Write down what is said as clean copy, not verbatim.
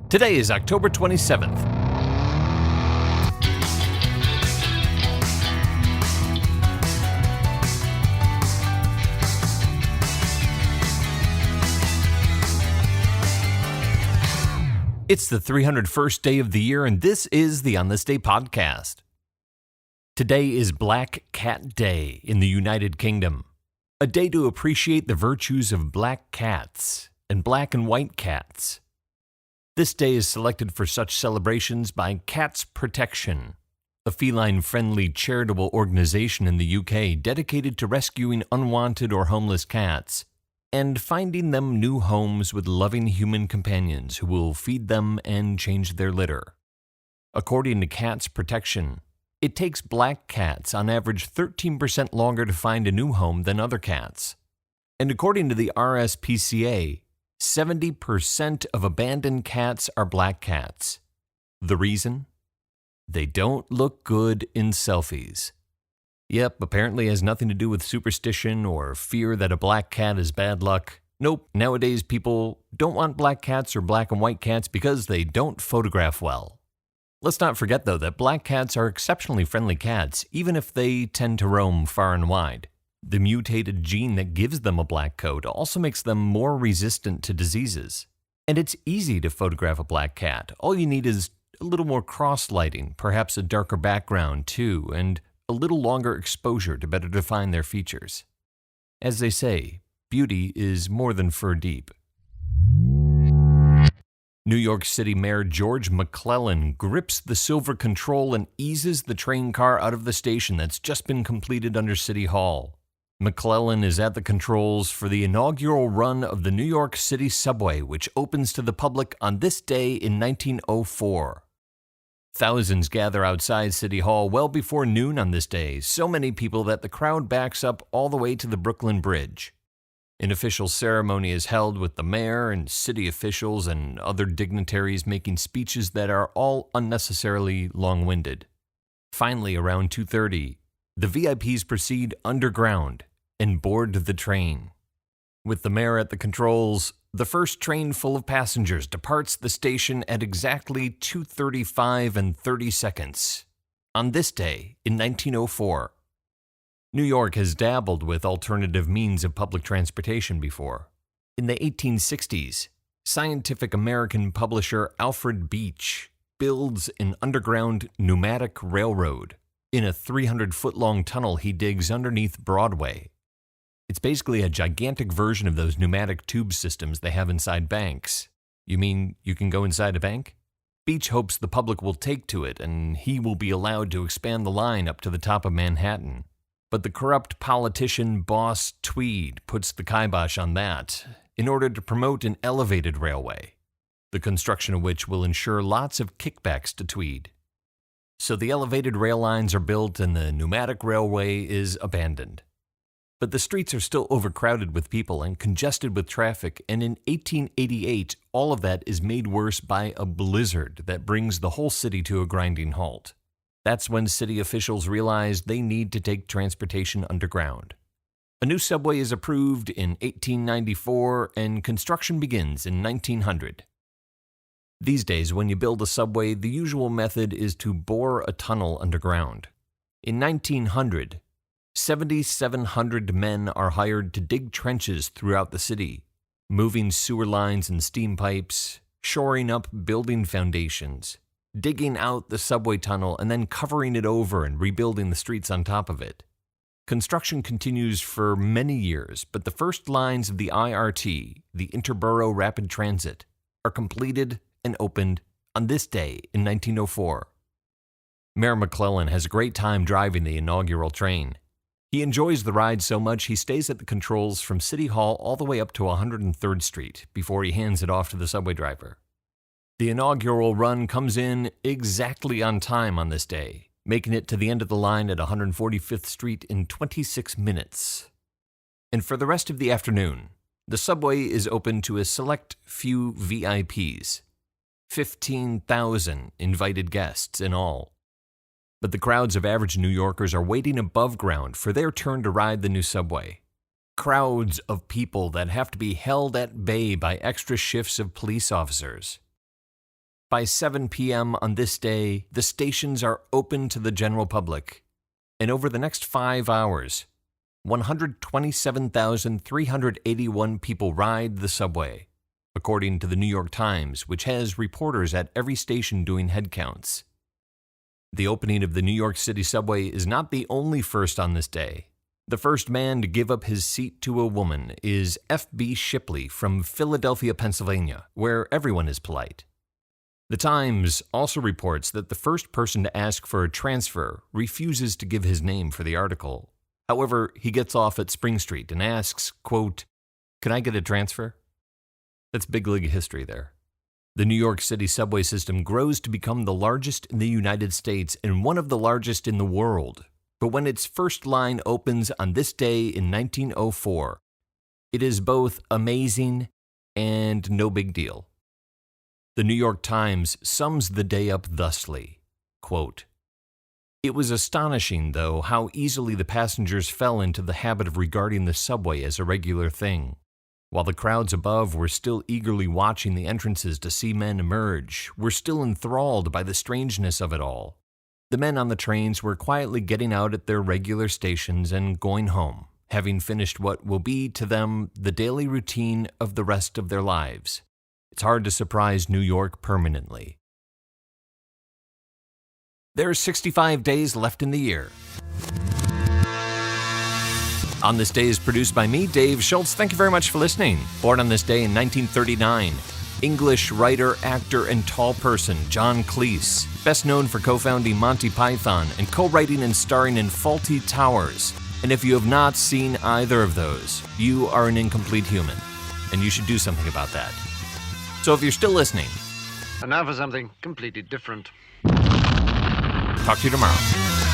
Today is October 27th. It's the 301st day of the year, and this is the On This Day podcast. Today is Black Cat Day in the United Kingdom, a day to appreciate the virtues of black cats and black and white cats. This day is selected for such celebrations by Cats Protection, a feline-friendly charitable organization in the UK dedicated to rescuing unwanted or homeless cats and finding them new homes with loving human companions who will feed them and change their litter. According to Cats Protection, it takes black cats on average 13% longer to find a new home than other cats. And according to the RSPCA, 70% of abandoned cats are black cats. The reason? They don't look good in selfies. Yep, apparently has nothing to do with superstition or fear that a black cat is bad luck. Nope, nowadays people don't want black cats or black and white cats because they don't photograph well. Let's not forget, though, that black cats are exceptionally friendly cats, even if they tend to roam far and wide. The mutated gene that gives them a black coat also makes them more resistant to diseases. And it's easy to photograph a black cat. All you need is a little more cross-lighting, perhaps a darker background too, and a little longer exposure to better define their features. As they say, beauty is more than fur deep. New York City Mayor George McClellan grips the silver control and eases the train car out of the station that's just been completed under City Hall. McClellan is at the controls for the inaugural run of the New York City subway, which opens to the public on this day in 1904. Thousands gather outside City Hall well before noon on this day, so many people that the crowd backs up all the way to the Brooklyn Bridge. An official ceremony is held with the mayor and city officials and other dignitaries making speeches that are all unnecessarily long-winded. Finally, around 2:30, the VIPs proceed underground and board the train. With the mayor at the controls, the first train full of passengers departs the station at exactly 2:35 and 30 seconds. On this day, in 1904, New York has dabbled with alternative means of public transportation before. In the 1860s, Scientific American publisher Alfred Beach builds an underground pneumatic railroad in a 300-foot-long tunnel he digs underneath Broadway. It's basically a gigantic version of those pneumatic tube systems they have inside banks. You mean you can go inside a bank? Beach hopes the public will take to it and he will be allowed to expand the line up to the top of Manhattan. But the corrupt politician Boss Tweed puts the kibosh on that in order to promote an elevated railway, the construction of which will ensure lots of kickbacks to Tweed. So the elevated rail lines are built and the pneumatic railway is abandoned. But the streets are still overcrowded with people and congested with traffic, and in 1888, all of that is made worse by a blizzard that brings the whole city to a grinding halt. That's when city officials realize they need to take transportation underground. A new subway is approved in 1894, and construction begins in 1900. These days, when you build a subway, the usual method is to bore a tunnel underground. In 1900, 7,700 men are hired to dig trenches throughout the city, moving sewer lines and steam pipes, shoring up building foundations, digging out the subway tunnel and then covering it over and rebuilding the streets on top of it. Construction continues for many years, but the first lines of the IRT, the Interborough Rapid Transit, are completed and opened on this day in 1904. Mayor McClellan has a great time driving the inaugural train. He enjoys the ride so much he stays at the controls from City Hall all the way up to 103rd Street before he hands it off to the subway driver. The inaugural run comes in exactly on time on this day, making it to the end of the line at 145th Street in 26 minutes. And for the rest of the afternoon, the subway is open to a select few VIPs. 15,000 invited guests in all. But the crowds of average New Yorkers are waiting above ground for their turn to ride the new subway. Crowds of people that have to be held at bay by extra shifts of police officers. By 7 p.m. on this day, the stations are open to the general public. And over the next 5 hours, 127,381 people ride the subway, according to the New York Times, which has reporters at every station doing head counts. The opening of the New York City subway is not the only first on this day. The first man to give up his seat to a woman is F.B. Shipley from Philadelphia, Pennsylvania, where everyone is polite. The Times also reports that the first person to ask for a transfer refuses to give his name for the article. However, he gets off at Spring Street and asks, quote, "Can I get a transfer?" That's big league history there. The New York City subway system grows to become the largest in the United States and one of the largest in the world. But when its first line opens on this day in 1904, it is both amazing and no big deal. The New York Times sums the day up thusly, quote, "It was astonishing, though, how easily the passengers fell into the habit of regarding the subway as a regular thing. While the crowds above were still eagerly watching the entrances to see men emerge, were still enthralled by the strangeness of it all. The men on the trains were quietly getting out at their regular stations and going home, having finished what will be to them the daily routine of the rest of their lives. It's hard to surprise New York permanently." There are 65 days left in the year. On This Day is produced by me, Dave Schultz. Thank you very much for listening. Born on this day in 1939, English writer, actor, and tall person John Cleese, best known for co-founding Monty Python and co-writing and starring in Fawlty Towers. And if you have not seen either of those, you are an incomplete human, and you should do something about that. So if you're still listening... And now for something completely different. Talk to you tomorrow.